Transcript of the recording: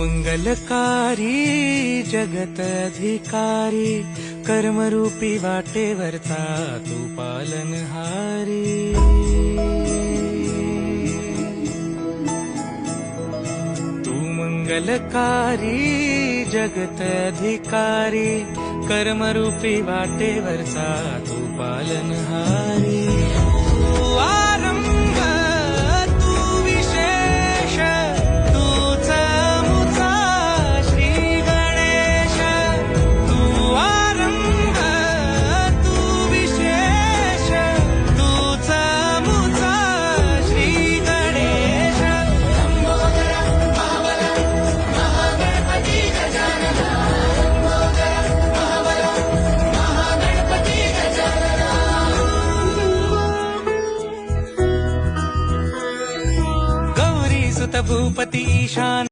मंगलकारी जगत अधिकारी कर्मरूपी वाटेवरचा तू पालनहारी। तू मंगलकारी जगत अधिकारी कर्मरूपी वाटेवरचा तू पालनहारी। तू आरंभ तू विशेष तूच मुचा श्री गणेश। तू आरंभ तू विशेष तूच मुचा श्री गणेश। गौरी सुत भूपती ईशान